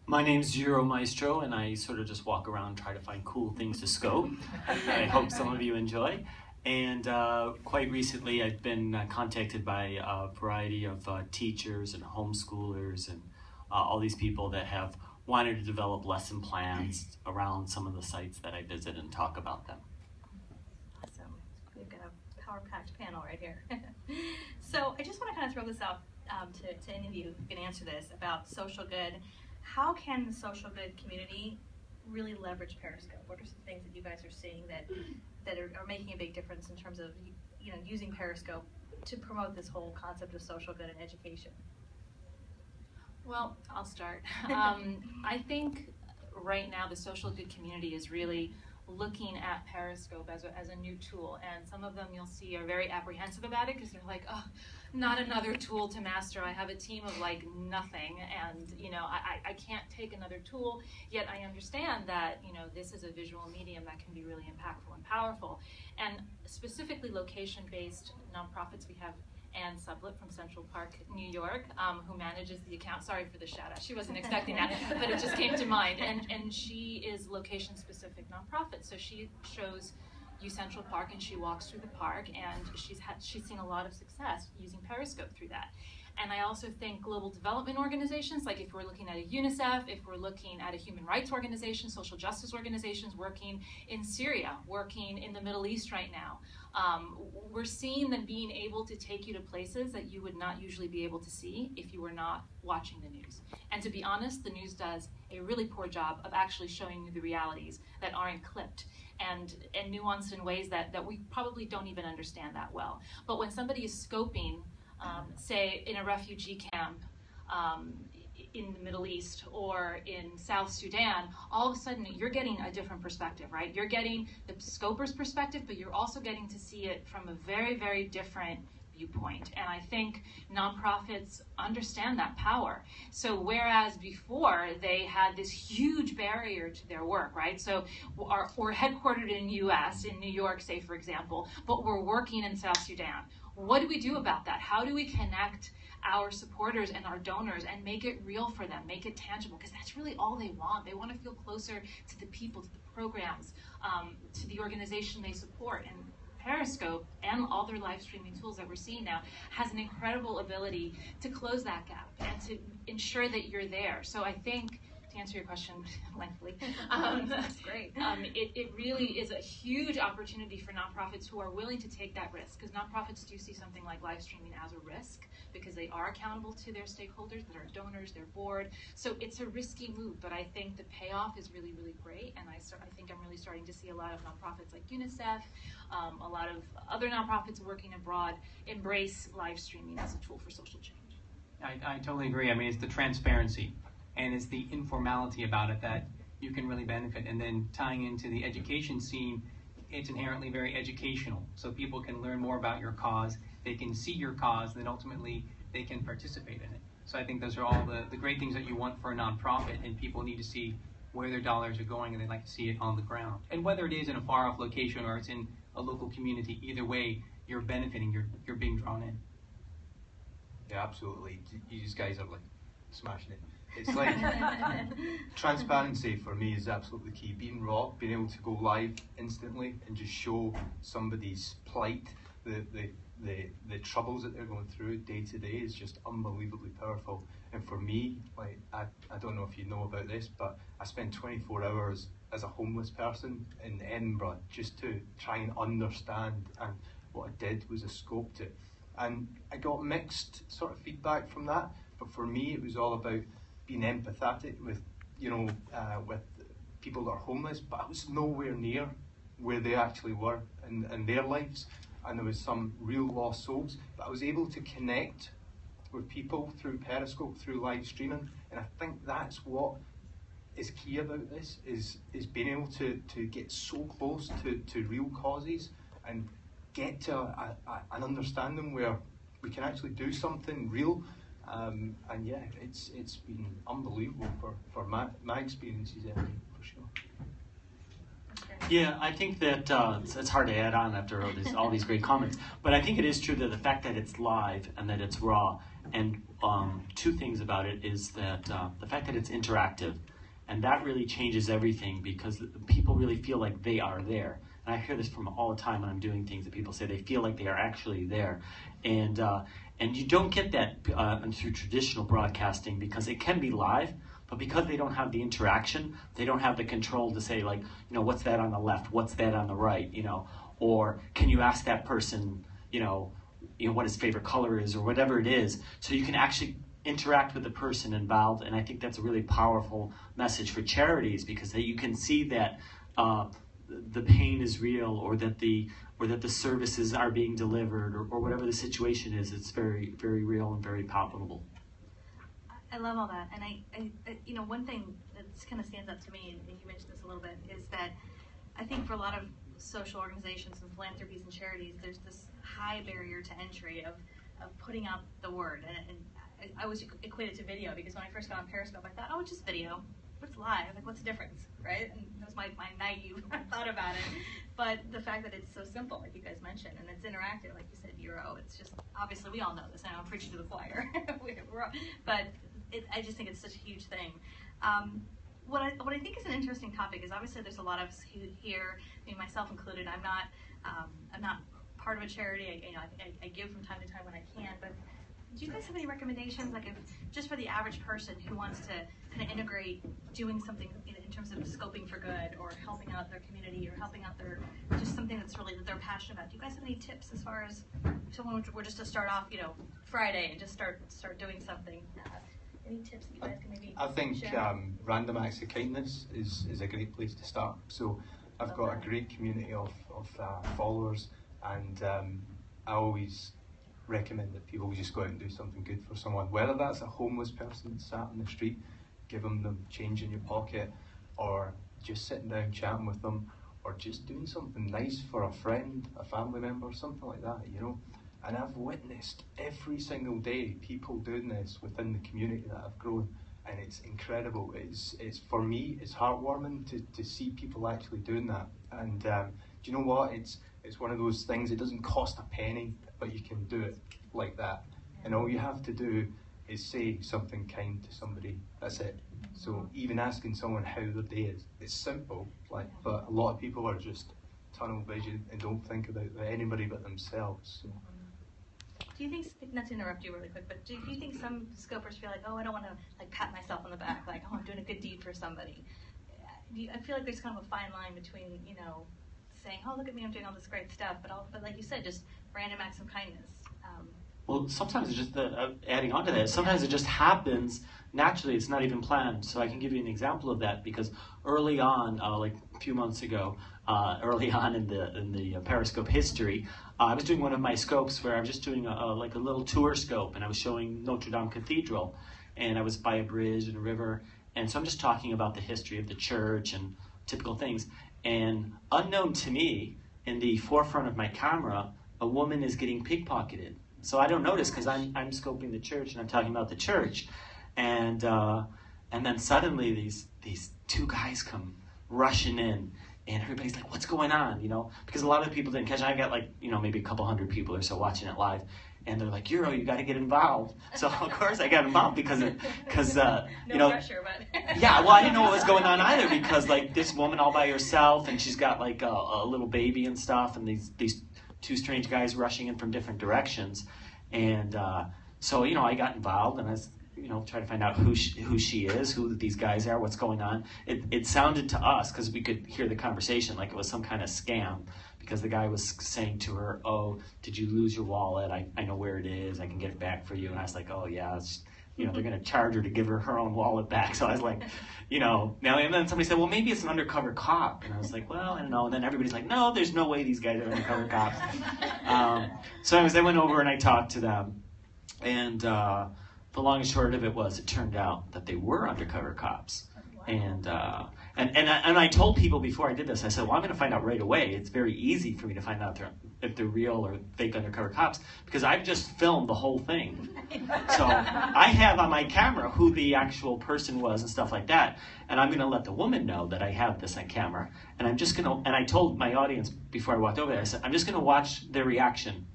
My name's Maestro, and I sort of just walk around and try to find cool things to scope. I hope some of you enjoy. And quite recently, I've been contacted by a variety of teachers and homeschoolers and all these people that have wanted to develop lesson plans around some of the sites that I visit and talk about them. Awesome. We've got a power-packed panel right here. So I just want to kind of throw this out to any of you who can answer this about social good. How can the social good community really leverage Periscope? What are some things that you guys are seeing that are making a big difference in terms of using Periscope to promote this whole concept of social good and education? Well, I'll start. I think right now the social good community is really looking at Periscope as a new tool, and some of them you'll see are very apprehensive about it because they're like, oh, not another tool to master. I have a team of like nothing, and I can't take another tool, yet I understand that this is a visual medium that can be really impactful and powerful. And specifically location-based nonprofits, we have Ann Sublet from Central Park, New York, who manages the account. Sorry for the shout out. She wasn't expecting that, but it just came to mind. And she is location-specific nonprofit. So she shows you Central Park and she walks through the park, and she's seen a lot of success using Periscope through that. And I also think global development organizations, like if we're looking at a UNICEF, if we're looking at a human rights organization, social justice organizations working in Syria, working in the Middle East right now, we're seeing them being able to take you to places that you would not usually be able to see if you were not watching the news. And to be honest, the news does a really poor job of actually showing you the realities that aren't clipped and nuanced in ways that we probably don't even understand that well. But when somebody is scoping, say in a refugee camp in the Middle East or in South Sudan, all of a sudden you're getting a different perspective, right? You're getting the scoper's perspective, but you're also getting to see it from a very, very different viewpoint. And I think nonprofits understand that power. So whereas before they had this huge barrier to their work, right? So we're headquartered in US, in New York, say for example, but we're working in South Sudan. What do we do about that? How do we connect our supporters and our donors and make it real for them, make it tangible? Because that's really all they want. They want to feel closer to the people, to the programs, to the organization they support. And Periscope and all their live streaming tools that we're seeing now has an incredible ability to close that gap and to ensure that you're there. So I think, to answer your question lengthily, that's great. It really is a huge opportunity for nonprofits who are willing to take that risk, because nonprofits do see something like live streaming as a risk because they are accountable to their stakeholders, that are donors, their board. So it's a risky move, but I think the payoff is really, really great. And I think I'm really starting to see a lot of nonprofits like UNICEF, a lot of other nonprofits working abroad embrace live streaming as a tool for social change. I totally agree. I mean, it's the transparency and it's the informality about it that you can really benefit. And then tying into the education scene, it's inherently very educational. So people can learn more about your cause, they can see your cause, and then ultimately they can participate in it. So I think those are all the great things that you want for a nonprofit, and people need to see where their dollars are going, and they'd like to see it on the ground. And whether it is in a far off location or it's in a local community, either way, you're benefiting, you're being drawn in. Yeah, absolutely. You guys are like smashing it. It's like transparency for me is absolutely key. Being raw, being able to go live instantly and just show somebody's plight, the troubles that they're going through day to day is just unbelievably powerful. And for me, like I don't know if you know about this, but I spent 24 hours as a homeless person in Edinburgh just to try and understand, and what I did was I scoped it. And I got mixed sort of feedback from that, but for me it was all about being empathetic with, with people that are homeless, but I was nowhere near where they actually were in their lives, and there was some real lost souls, but I was able to connect with people through Periscope, through live streaming, and I think that's what is key about this, is being able to get so close to real causes and get to an understanding where we can actually do something real. And yeah, it's been unbelievable for my experiences anyway, for sure. Yeah, I think that it's hard to add on after all these great comments, but I think it is true that the fact that it's live and that it's raw And two things about it is that the fact that it's interactive, and that really changes everything because people really feel like they are there. And I hear this from all the time when I'm doing things that people say they feel like they are actually there. And you don't get that through traditional broadcasting because it can be live, but because they don't have the interaction, they don't have the control to say like, what's that on the left? What's that on the right? Or can you ask that person, what his favorite color is or whatever it is. So you can actually interact with the person involved. And I think that's a really powerful message for charities because you can see that the pain is real or that the services are being delivered or whatever the situation is. It's very, very real and very palpable. I love all that, and I one thing that kind of stands up to me, and you mentioned this a little bit, is that I think for a lot of social organizations and philanthropies and charities, there's this high barrier to entry of putting out the word, and I always equate it to video because when I first got on Periscope, I thought, oh, it's just video. What's live? Like, what's the difference, right? And that was my naive thought about it. But the fact that it's so simple, like you guys mentioned, and it's interactive, like you said, it's just, obviously we all know this, and I'm preaching to the choir. But I just think it's such a huge thing. What I think is an interesting topic is obviously there's a lot of us who here, myself included, I'm not part of a charity. I give from time to time when I can, but do you guys have any recommendations, like if just for the average person who wants to kind of integrate doing something in terms of scoping for good or helping out their community or helping out just something that's really that they're passionate about? Do you guys have any tips as far as someone were just to start off, Friday and just start doing something? Any tips that you guys can maybe I think share? Random Acts of Kindness is a great place to start. So I've got a great community of followers, and I always recommend that people just go out and do something good for someone, whether that's a homeless person sat in the street, give them change in your pocket, or just sitting down chatting with them, or just doing something nice for a friend, a family member, something like that, And I've witnessed every single day people doing this within the community that I've grown, and it's incredible. It's for me, it's heartwarming to see people actually doing that. And do you know what? It's one of those things. It doesn't cost a penny, but you can do it like that. And all you have to do is say something kind to somebody. That's it. So even asking someone how their day is, it's simple. But a lot of people are just tunnel vision and don't think about anybody but themselves. So. Do you think, not to interrupt you really quick, but do you think some scopers feel like, oh, I don't want to pat myself on the back, like, oh, I'm doing a good deed for somebody? I feel like there's kind of a fine line between, saying, oh, look at me, I'm doing all this great stuff, but like you said, just random acts of kindness. Well, sometimes it's just adding on to that. Sometimes it just happens naturally. It's not even planned. So I can give you an example of that because early on, like a few months ago, early on in the Periscope history, I was doing one of my scopes where I was just doing a little tour scope, and I was showing Notre Dame Cathedral, and I was by a bridge and a river, and so I'm just talking about the history of the church and typical things. And unknown to me, in the forefront of my camera, a woman is getting pickpocketed. So I don't notice because I'm scoping the church and I'm talking about the church, and then suddenly these two guys come rushing in, and everybody's like, "What's going on?" Because a lot of the people didn't catch it. I got maybe a couple hundred people or so watching it live, and they're like, "Euro, you got to get involved." So of course I got involved because no pressure, but yeah. Well, I didn't know what was going on either because this woman all by herself, and she's got a little baby and stuff, and these two strange guys rushing in from different directions, and so I got involved, and I was try to find out who she is, who these guys are, what's going on. It sounded to us, because we could hear the conversation, like it was some kind of scam, because the guy was saying to her, "Oh, did you lose your wallet? I know where it is. I can get it back for you." And I was like, "Oh yeah, they're going to charge her to give her own wallet back." So I was like, now, and then somebody said, "Well, maybe it's an undercover cop." And I was like, "Well, I don't know." And then everybody's like, "No, there's no way these guys are undercover cops." So anyways, I went over and I talked to them, and the long and short of it was, it turned out that they were undercover cops. And I told people before I did this, I said, well, I'm going to find out right away. It's very easy for me to find out if they're real or fake undercover cops, because I've just filmed the whole thing. So I have on my camera who the actual person was and stuff like that, and I'm going to let the woman know that I have this on camera. And I'm just going to, and I told my audience before I walked over there, I said, I'm just going to watch their reaction.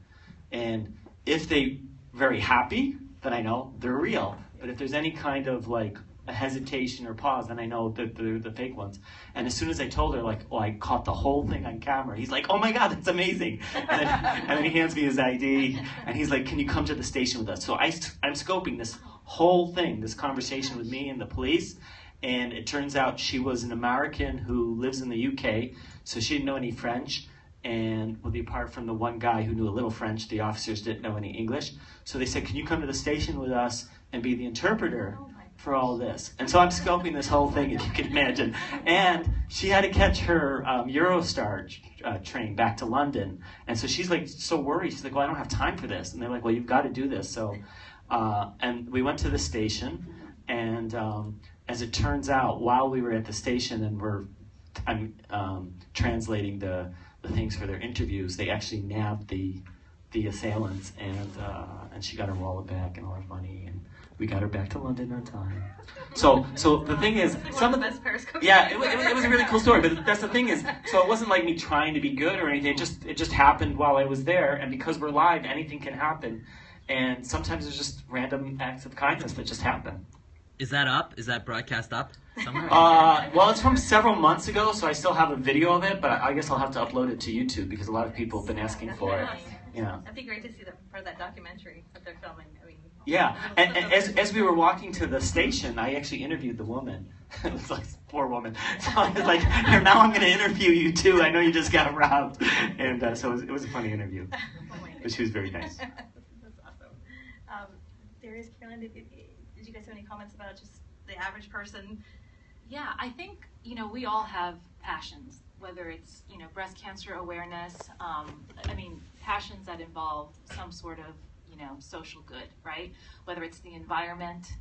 And if they very happy, then I know they're real. But if there's any kind of like a hesitation or pause, then I know that they're the fake ones. And as soon as I told her, like, oh, I caught the whole thing on camera, he's like, oh my God, that's amazing. And then he hands me his ID, and he's like, can you come to the station with us? So I'm scoping this whole thing, this conversation with me and the police. And it turns out she was an American who lives in the UK, so she didn't know any French. And well, apart from the one guy who knew a little French, the officers didn't know any English. So they said, can you come to the station with us and be the interpreter for all this? And so I'm scoping this whole thing, if you can imagine. And she had to catch her Eurostar train back to London. And so she's like so worried. She's like, well, I don't have time for this. And they're like, well, you've got to do this. So, and we went to the station. And as it turns out, while we were at the station and I'm translating the things for their interviews, they actually nabbed the assailants, and she got her wallet back and all her money, and we got her back to London on time. So the thing is, some of the best Periscope. Yeah, it was a really cool story. But that's the thing is, so it wasn't like me trying to be good or anything. It just happened while I was there, and because we're live, anything can happen, and sometimes there's just random acts of kindness that just happen. Is that up? Is that broadcast up somewhere? Well, it's from several months ago, so I still have a video of it, but I guess I'll have to upload it to YouTube because a lot of people have been asking for it. Yeah. That'd be great to see that part of that documentary that they're filming. I mean, yeah, and as we were walking to the station, I actually interviewed the woman. It was like, poor woman. So I was like, here, now I'm going to interview you too. I know you just got robbed. And so it was a funny interview. But she was very nice. That's awesome. Darius, Carolyn, did you guys have any comments about just the average person? Yeah, I think, we all have passions, whether it's, breast cancer awareness, passions that involve some sort of, social good, right? Whether it's the environment,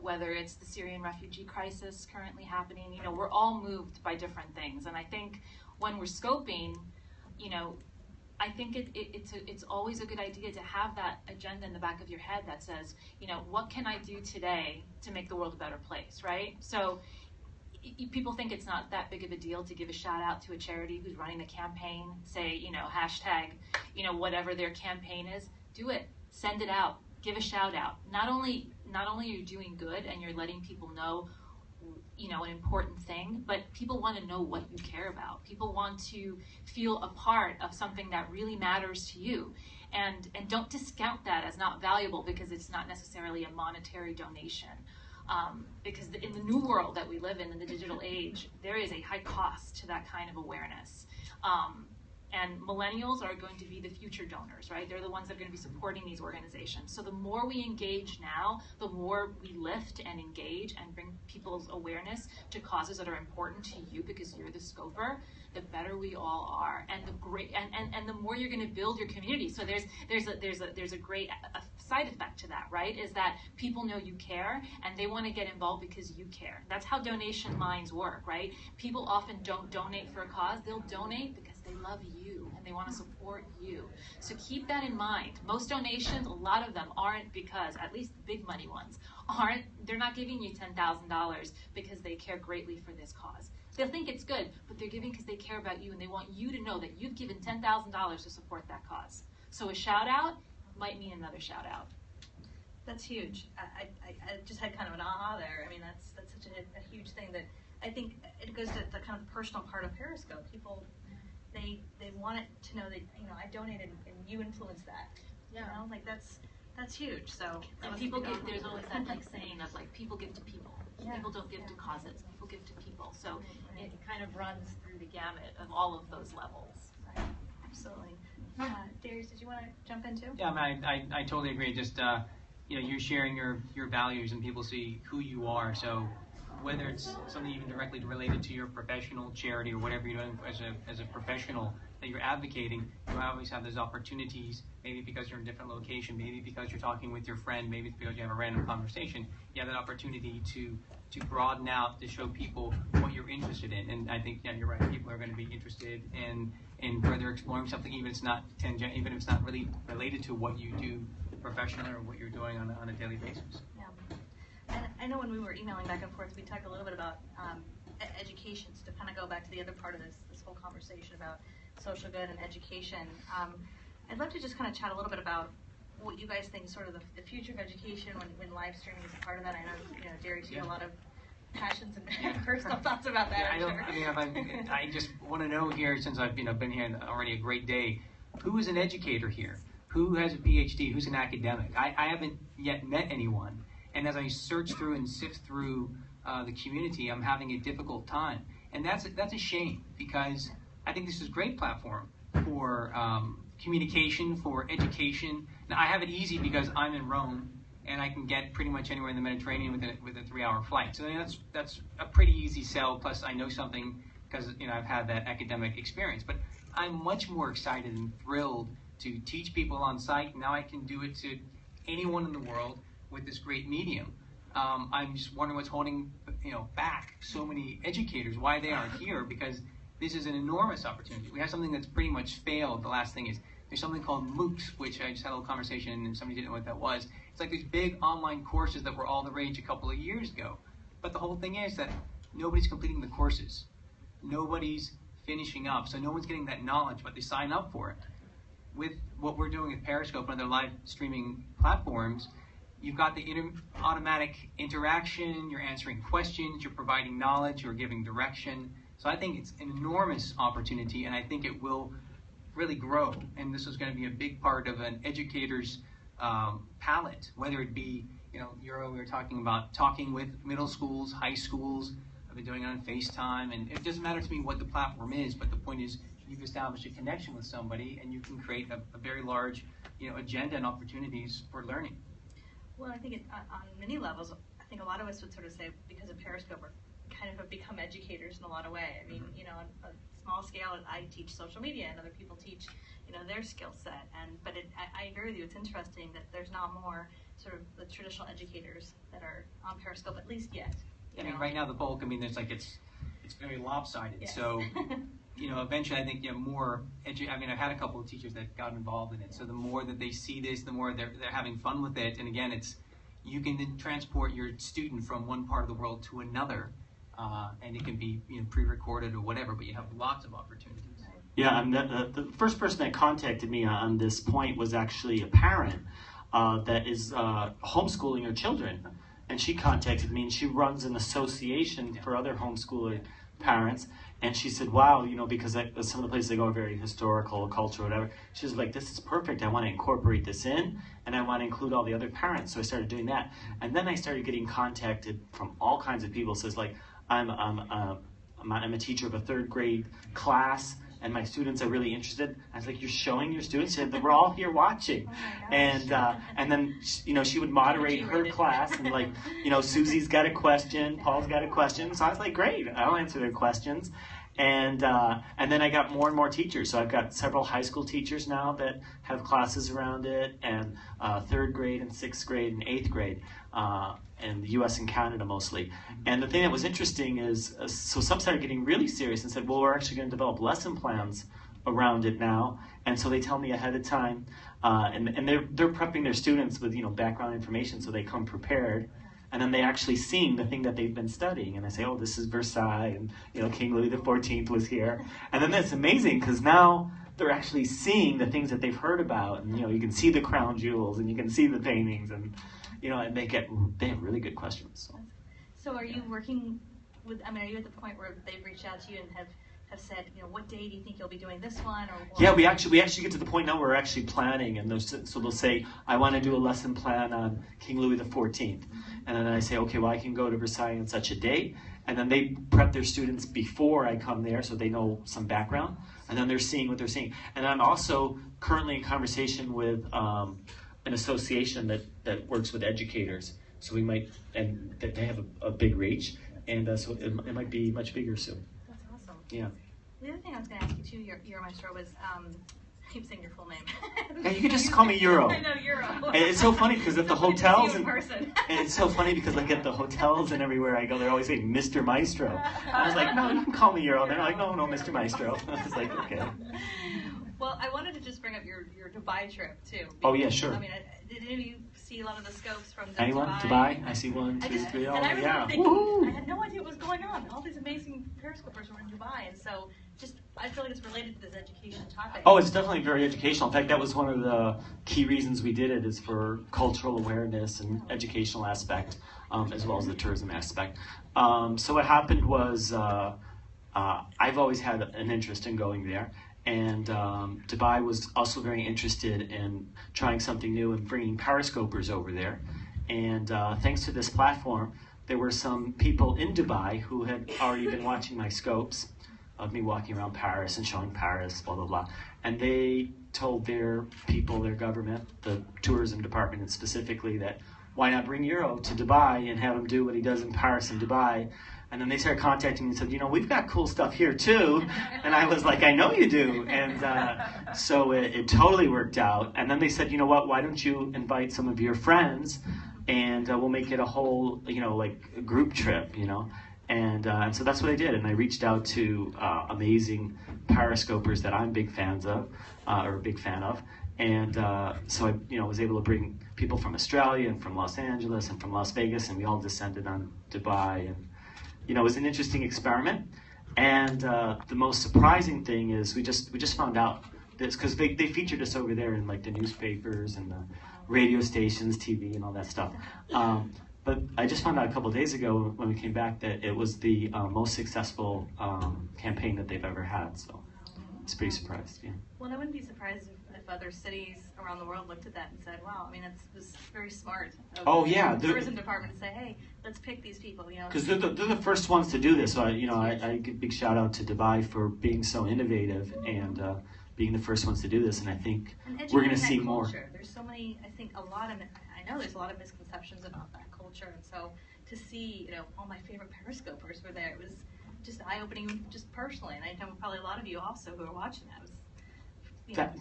whether it's the Syrian refugee crisis currently happening, we're all moved by different things. And I think when we're scoping, I think it's always a good idea to have that agenda in the back of your head that says, what can I do today to make the world a better place, right? So people think it's not that big of a deal to give a shout out to a charity who's running a campaign, say, hashtag, whatever their campaign is, do it, send it out, give a shout out. Not only are you doing good and you're letting people know, an important thing, but people want to know what you care about. People want to feel a part of something that really matters to you. And don't discount that as not valuable because it's not necessarily a monetary donation. Because in the new world that we live in the digital age, there is a high cost to that kind of awareness. And millennials are going to be the future donors, right? They're the ones that are going to be supporting these organizations. So the more we engage now, the more we lift and engage and bring people's awareness to causes that are important to you because you're the scoper, the better we all are. And the more you're going to build your community. So there's a great side effect to that, right? Is that people know you care and they want to get involved because you care. That's how donation lines work, right? People often don't donate for a cause. They'll donate because they love you and they want to support you. So keep that in mind. Most donations, a lot of them aren't because, at least the big money ones, they're not giving you $10,000 because they care greatly for this cause. They'll think it's good, but they're giving because they care about you and they want you to know that you've given $10,000 to support that cause. So a shout out might mean another shout out. That's huge. I just had kind of an aha there. I mean, that's such a huge thing that I think it goes to the kind of personal part of Periscope. People, they want it to know that, I donated and you influenced that. Yeah. Like that's huge. So and people give, there's always that saying of people give to people. Yeah. People don't give to causes. People give to people. So it kind of runs through the gamut of all of those levels. Right. Absolutely. Darius, did you want to jump in too? Yeah, I totally agree. Just you're sharing your values and people see who you are. So whether it's something even directly related to your professional charity or whatever you're doing as a professional that you're advocating, you always have those opportunities, maybe because you're in a different location, maybe because you're talking with your friend, maybe it's because you have a random conversation. You have that opportunity to broaden out, to show people what you're interested in. And I think, you're right, people are going to be interested in further exploring something, even if it's not even if it's not really related to what you do professionally or what you're doing on a daily basis. Yeah. And I know when we were emailing back and forth, we talked a little bit about education, to kind of go back to the other part of this whole conversation about social good and education. I'd love to just kind of chat a little bit about what you guys think is sort of the future of education when live streaming is a part of that. I know, Derek, you have a lot of passions and personal thoughts about that. I just want to know here, since I've been here already a great day, who is an educator here? Who has a PhD? Who's an academic? I haven't yet met anyone. And as I search through and sift through the community, I'm having a difficult time. And that's a shame, because I think this is a great platform for communication, for education. Now, I have it easy because I'm in Rome, and I can get pretty much anywhere in the Mediterranean with a 3-hour flight. So that's a pretty easy sell. Plus, I know something because I've had that academic experience. But I'm much more excited and thrilled to teach people on site. Now I can do it to anyone in the world with this great medium. I'm just wondering what's holding back so many educators, why they aren't here, because this is an enormous opportunity. We have something that's pretty much failed. The last thing is there's something called MOOCs, which I just had a little conversation and somebody didn't know what that was. It's like these big online courses that were all the rage a couple of years ago. But the whole thing is that nobody's completing the courses. Nobody's finishing up. So no one's getting that knowledge, but they sign up for it. With what we're doing at Periscope and other live streaming platforms, you've got the automatic interaction, you're answering questions, you're providing knowledge, you're giving direction. So I think it's an enormous opportunity, and I think it will really grow. And this is going to be a big part of an educator's palette, whether it be, we were talking about talking with middle schools, high schools. I've been doing it on FaceTime, and it doesn't matter to me what the platform is, but the point is you've established a connection with somebody, and you can create a very large, agenda and opportunities for learning. Well, I think on many levels, I think a lot of us would sort of say, because of Periscope, we're kind of have become educators in a lot of ways. I mean, on a small scale, I teach social media, and other people teach, their skill set. But I agree with you. It's interesting that there's not more sort of the traditional educators that are on Periscope, at least yet. I mean, right now the bulk. I mean, it's very lopsided. Yes. So. Eventually I think more I've had a couple of teachers that got involved in it. So the more that they see this, the more they're having fun with it. And again, you can then transport your student from one part of the world to another, and it can be pre-recorded or whatever. But you have lots of opportunities. Yeah, the first person that contacted me on this point was actually a parent that is homeschooling her children, and she contacted me, and she runs an association for other homeschooling parents. And she said, wow, because some of the places I go are very historical, cultural, whatever. She was like, this is perfect. I want to incorporate this in, and I want to include all the other parents. So I started doing that. And then I started getting contacted from all kinds of people. So it's like, I'm a teacher of a 3rd grade class, and my students are really interested. I was like, you're showing your students? She said, we're all here watching. Oh, and then, she would moderate her class, and Susie's got a question, Paul's got a question. So I was like, great, I'll answer their questions. And then I got more and more teachers. So I've got several high school teachers now that have classes around it, and 3rd grade and 6th grade and 8th grade, in the US and Canada mostly. And the thing that was interesting is, so some started getting really serious and said, well, we're actually going to develop lesson plans around it now. And so they tell me ahead of time, and they're prepping their students with background information so they come prepared. And then they actually sing the thing that they've been studying. And I say, oh, this is Versailles, and King Louis XIV was here. And then that's amazing, because now they're actually seeing the things that they've heard about. And you can see the crown jewels, and you can see the paintings, and and they have really good questions. So are you working with? Are you at the point where they've reached out to you and have said, what day do you think you'll be doing this one? Or yeah, we actually get to the point now where we're actually planning, and so they'll say, I want to do a lesson plan on King Louis XIV, and then I say, okay, well, I can go to Versailles on such a date, and then they prep their students before I come there so they know some background, and then they're seeing what they're seeing. And I'm also currently in conversation with an association that works with educators, so we might, and that they have a big reach, and so it might be much bigger soon. That's awesome. Yeah. The other thing I was going to ask you too, your Maestro, was I keep saying your full name. Yeah, you can just call me Euro. I know, Euro. And it's so funny because at the hotels, in person. And it's so funny because at the hotels and everywhere I go, they're always saying Mr. Maestro. I was like, no, you can call me Euro. And they're like, no, Mr. Maestro. I was like, okay. Well, I wanted to just bring up your Dubai trip too. Oh yeah, sure. Did any of you see a lot of the scopes from Anyone? Dubai? I see 1, 2, 3. Oh, and I remember yeah. thinking, I had no idea what was going on. All these amazing Periscopers were in Dubai, and so I feel like it's related to this education topic. Oh, it's definitely very educational. In fact, that was one of the key reasons we did it, is for cultural awareness and educational aspect, as well as the tourism aspect. So what happened was, I've always had an interest in going there, and Dubai was also very interested in trying something new and bringing Periscopers over there. And thanks to this platform, there were some people in Dubai who had already been watching my scopes of me walking around Paris and showing Paris, blah, blah, blah. And they told their people, their government, the tourism department specifically, that why not bring Euro to Dubai and have him do what he does in Paris and Dubai. And then they started contacting me and said, we've got cool stuff here too. And I was like, I know you do. And so it totally worked out. And then they said, why don't you invite some of your friends, and we'll make it a whole, like a group trip, And so that's what I did. And I reached out to amazing Periscopers that I'm big fans of, or a big fan of. And so I was able to bring people from Australia and from Los Angeles and from Las Vegas, and we all descended on Dubai. And it was an interesting experiment. And the most surprising thing is we just found out this, because they featured us over there in like the newspapers and the radio stations, TV, and all that stuff. But I just found out a couple of days ago when we came back that it was the most successful campaign that they've ever had. So I was pretty surprised. Yeah. Well, I wouldn't be surprised if other cities around the world looked at that and said, "Wow, it was very smart." Of the tourism department to say, "Hey, let's pick these people." Because they're the first ones to do this. So I give a big shout out to Dubai for being so innovative and being the first ones to do this. And I think we're going to see more. There's so many. I think I know there's a lot of misconceptions about that culture, and so to see, all my favorite Periscopers were there, it was just eye-opening, just personally. And I know probably a lot of you also who are watching that was.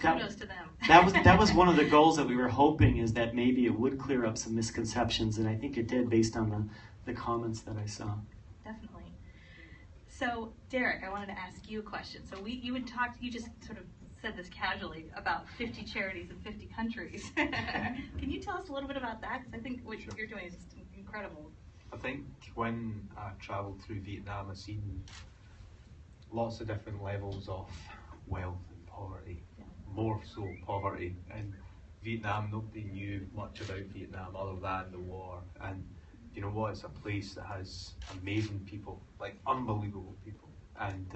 Kudos to them. that was one of the goals that we were hoping, is that maybe it would clear up some misconceptions, and I think it did based on the comments that I saw. Definitely. So, Derek, I wanted to ask you a question. So you just sort of said this casually about 50 charities in 50 countries. Can you tell us a little bit about that? Because I think what you're doing is just incredible. I think when I travelled through Vietnam, I've seen lots of different levels of wealth and poverty. More so poverty. In Vietnam, nobody knew much about Vietnam other than the war. And you know what? It's a place that has amazing people, like unbelievable people. And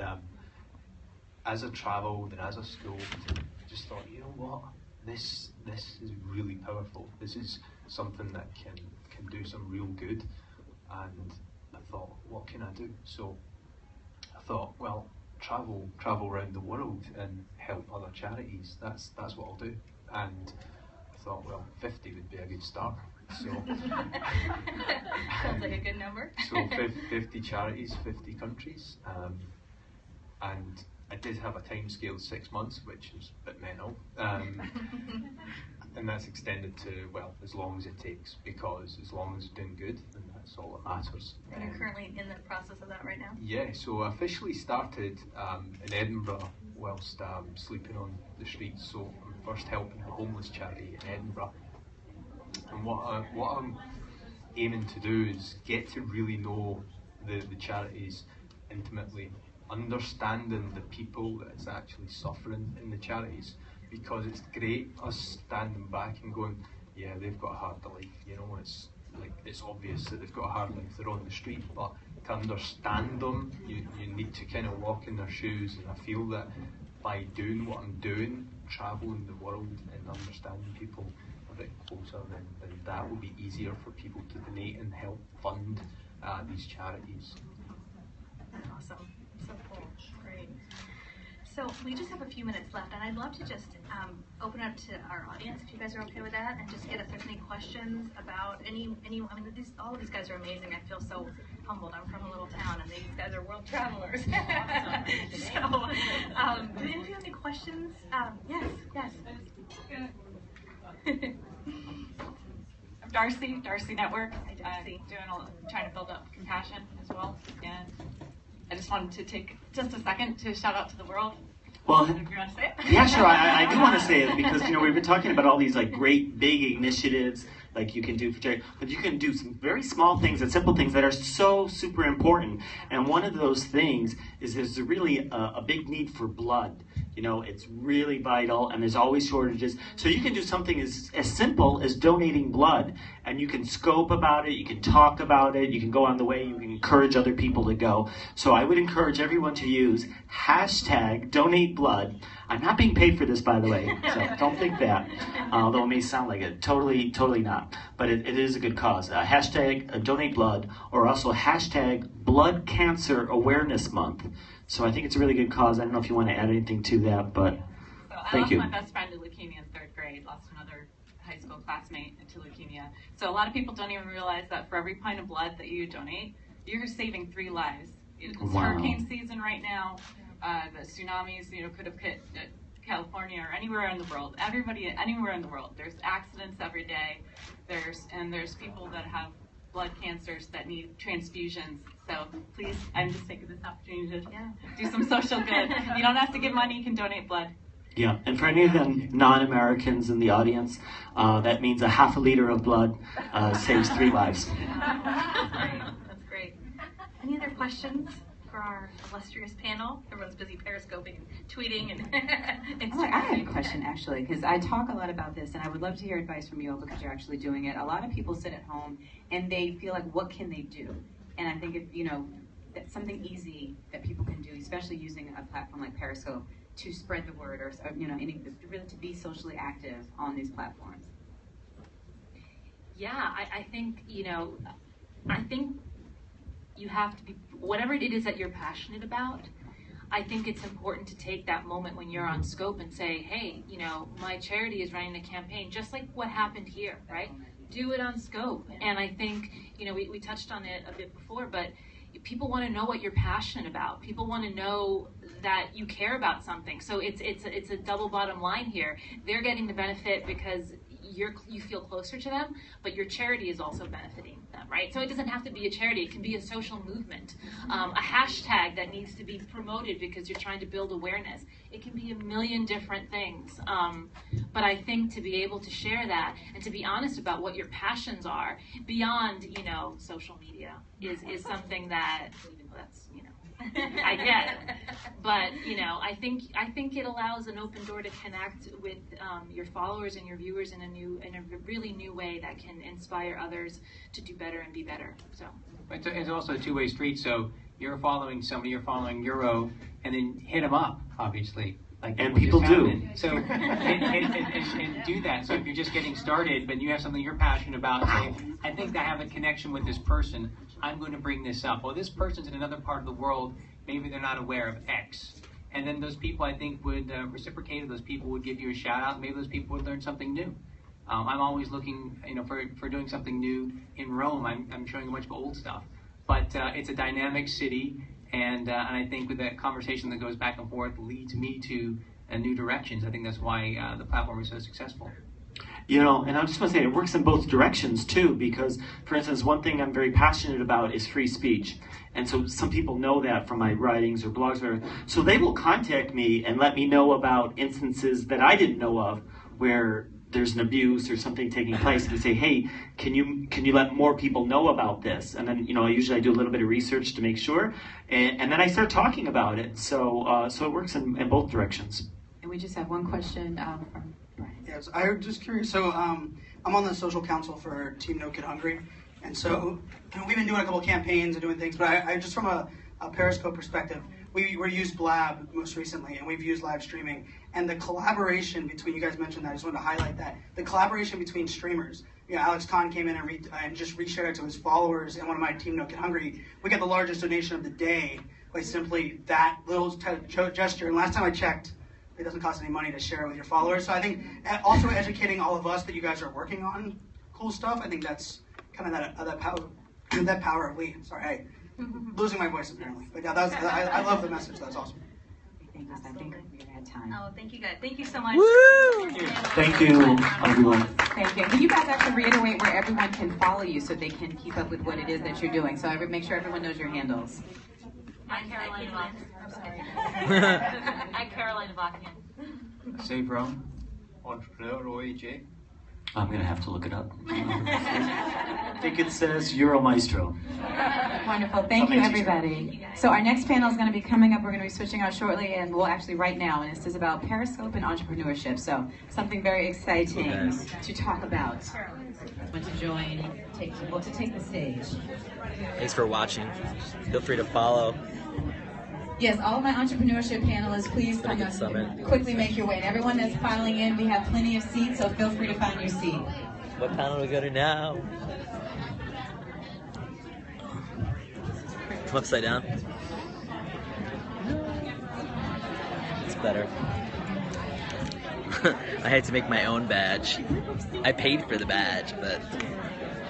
as I travelled and as I scoped, I just thought, you know what? This is really powerful. This is something that can do some real good. And I thought, what can I do? So I thought, well, travel around the world and help other charities. That's what I'll do. And I thought, well, 50 would be a good start. So sounds like a good number. So 50 charities, 50 countries, and I did have a time scale of 6 months, which is a bit mental. And that's extended to, well, as long as it takes, because as long as it's doing good, then that's all that matters. And you're currently in the process of that right now? Yeah, so I officially started in Edinburgh whilst sleeping on the streets. So I'm first helping the homeless charity in Edinburgh. And what I'm aiming to do is get to really know the charities intimately, understanding the people that's actually suffering in the charities. Because it's great us standing back and going, yeah, they've got a hard life, it's obvious that they've got a hard life, they're on the street, but to understand them, you need to kind of walk in their shoes. And I feel that by doing what I'm doing, travelling the world and understanding people a bit closer, then that will be easier for people to donate and help fund these charities. Awesome, so cool, great. So we just have a few minutes left, and I'd love to just open up to our audience, if you guys are okay with that, and just get if there's any questions about all of these guys are amazing. I feel so humbled. I'm from a little town, and these guys are world travelers. So, do any of you have any questions? Yes. I'm Darcy Network. Trying to build up compassion as well, and I just wanted to take just a second to shout out to the world. Well, if you want to say it. Yeah, sure. I do want to say it because we've been talking about all these like great big initiatives like you can do for charity, but you can do some very small things and simple things that are so super important. And one of those things is there's really a big need for blood. You know, it's really vital, and there's always shortages. So you can do something as simple as donating blood, and you can scope about it, you can talk about it, you can go on the way, you can encourage other people to go. So I would encourage everyone to use hashtag donate blood. I'm not being paid for this, by the way, so don't think that, although it may sound like it. Totally not. But it is a good cause. Hashtag donate blood, or also hashtag Blood Cancer Awareness Month. So I think it's a really good cause. I don't know if you want to add anything to that, but thank you. I lost my best friend to leukemia in 3rd grade, lost another high school classmate to leukemia. So a lot of people don't even realize that for every pint of blood that you donate, you're saving 3 lives. It's hurricane season right now. The tsunamis, could have hit California or anywhere in the world. Everybody, anywhere in the world. There's accidents every day. There's people that have blood cancers that need transfusions. So please, I'm just taking this opportunity to do some social good. You don't have to give money, you can donate blood. Yeah, and for any of the non-Americans in the audience, that means a half a liter of blood saves 3 lives. That's great. Any other questions for our illustrious panel? Everyone's busy periscoping and tweeting and Instagram. I have a question, actually, because I talk a lot about this, and I would love to hear advice from you all because you're actually doing it. A lot of people sit at home and they feel like, what can they do? And I think, that's something easy that people can do, especially using a platform like Periscope, to spread the word, or really to be socially active on these platforms. Yeah, I think you have to be, whatever it is that you're passionate about, I think it's important to take that moment when you're on Scope and say, hey, my charity is running a campaign, just like what happened here, right? Do it on Scope. And I think, we touched on it a bit before, but people want to know what you're passionate about. People want to know that you care about something. So it's a double bottom line here. They're getting the benefit because you feel closer to them, but your charity is also benefiting them, right? So it doesn't have to be a charity. It can be a social movement, a hashtag that needs to be promoted because you're trying to build awareness. It can be a million different things. But I think to be able to share that and to be honest about what your passions are beyond, social media is something that, that's, I get it. But, I think it allows an open door to connect with your followers and your viewers in a really new way that can inspire others to do better and be better. So it's also a two-way street. So you're following somebody, you're following Euro, and then hit them up, obviously. And people do. So and do that. So if you're just getting started, but you have something you're passionate about, say, I think I have a connection with this person, I'm going to bring this up. Well, this person's in another part of the world, maybe they're not aware of X. And then those people, I think, would reciprocate, those people would give you a shout out, maybe those people would learn something new. I'm always looking, for doing something new. In Rome, I'm showing a bunch of old stuff. But it's a dynamic city, and I think with that conversation that goes back and forth leads me to new directions. I think that's why the platform is so successful. And I'm just going to say it works in both directions too, because, for instance, one thing I'm very passionate about is free speech. And so some people know that from my writings or blogs, so they will contact me and let me know about instances that I didn't know of where there's an abuse or something taking place, and say, hey, can you let more people know about this? And then, I usually do a little bit of research to make sure, and then I start talking about it. So it works in both directions. And we just have one question from Brian. Yes, I'm just curious. So I'm on the social council for Team No Kid Hungry, and so we've been doing a couple of campaigns and doing things. But I just from a Periscope perspective, we used Blab most recently, and we've used live streaming. And the collaboration between, you guys mentioned that, I just wanted to highlight that. The collaboration between streamers. Alex Kahn came in and just reshared it to his followers, and one of my Team No Kid Hungry. We got the largest donation of the day by simply that little gesture. And last time I checked, it doesn't cost any money to share it with your followers. So I think also educating all of us that you guys are working on cool stuff, I think that's kind of that power of we. Sorry, losing my voice apparently. But yeah, I love the message. That's awesome. Thank you. I think we've had time. Oh, thank you guys. Thank you so much. Woo! Thank you, everyone. Thank you. Can you guys actually reiterate where everyone can follow you so they can keep up with what it is that you're doing? So make sure everyone knows your handles. I'm Caroline I'm Caroline Avakian. Saverome and Entrepreneuroaj. I'm gonna have to look it up. I think it says Euro Maestro. Wonderful. Thank you, everybody. So our next panel is going to be coming up. We're going to be switching out shortly, and well, actually right now, and this is about Periscope and entrepreneurship. So something very exciting to talk about. Want to join, take the stage. Thanks for watching. Feel free to follow. Yes, all of my entrepreneurship panelists, please come and quickly make your way. And everyone that's filing in, we have plenty of seats, so feel free to find your seat. What panel do we go to now? Come upside down. It's better. I had to make my own badge. I paid for the badge, but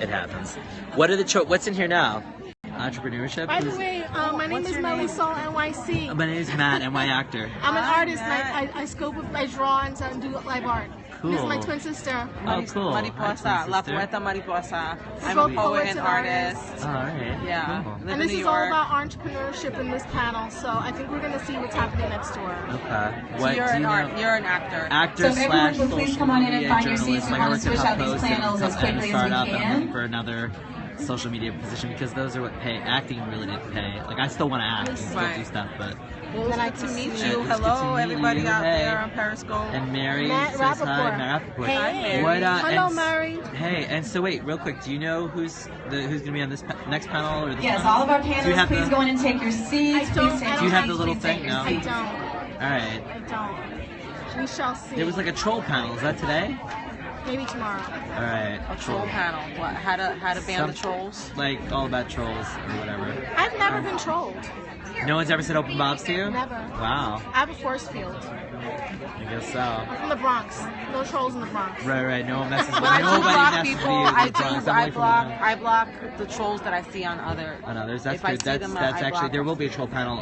it happens. What are the what's in here now? Entrepreneurship? By the way, my name is Melisol NYC. My name is Matt, NY actor. I'm an artist. I scope with my drawings and do live art. Cool. This is my twin sister. Oh, cool. Mariposa, La Poeta Mariposa. I'm both a poet poets and and artist. Oh, all right. Yeah. Cool. Live And in this New is all York. about entrepreneurship in this panel, so I think we're going to see what's happening next door. Okay. So What you're do you know? you're an actor. Actor So if everyone would please come on in and media find your seats. journalist. We Like, I want to work at switch out these HuffPost panels as and quickly as we startup, and I'm can. looking for another social media position because those are what pay. Acting really didn't pay. Like I still want to act and still do stuff, but. Well, it's good to meet you. It's good to Hello, meet everybody you. out Hey. there on Periscope. And Mary Matt says hi. Rappaport. Matt Rappaport. Hey. Hi, Mary. What, Hello, and- Mary. Hey, and so wait, real quick, do you know who's going to be on this next panel or this Yes, panel? all of our Do you panelists, have please the- go in and take your seats. I don't- Please take I Do you your have the seats. little Please take thing? your No. I seats. don't. All right. I don't. We shall see. There was like a troll panel. Is that today? Maybe tomorrow. All right. A troll panel. What? How to ban the trolls? Like all about trolls or whatever. I've never been trolled. No one's ever said open box to you? Never. Wow. I have a force field. I guess so. I'm from the Bronx. No trolls in the Bronx. Right. No one messes with When I do nobody block messes people, with you. I It's Bronx. do. I'm I away from block. you. I block the trolls that I see on other. On others, that's If I good. see That's them, that's I actually block there them. will be a troll panel.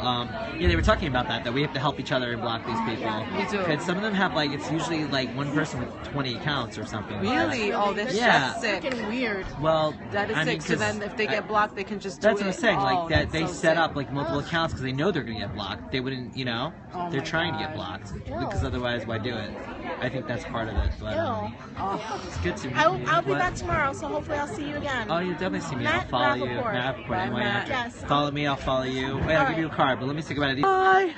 Yeah, they were talking about that we have to help each other and block these people. We do. Because some of them have like it's usually like one person with 20 accounts or something. like that. Really? Oh, that's Yeah. sick. Freaking weird. Well, That is I mean, sick. So 'cause then, if they get blocked, they can just do that's it. what I'm saying. Oh, Like that that's they so set sick. up like multiple accounts because they know they're gonna get blocked. They wouldn't, Oh they're my trying to get God. blocked because otherwise, why do it? I think that's part of it. But, Ew. it's good to meet I'll you. be What- back tomorrow, so hopefully I'll see you again. Oh, you'll definitely see me. Matt I'll follow you. Rappaport. Matt Rappaport. Bye, NY Matt. actor. Yes. Follow me. I'll follow you. Wait, I'll give you a card, but let me think about it. Bye.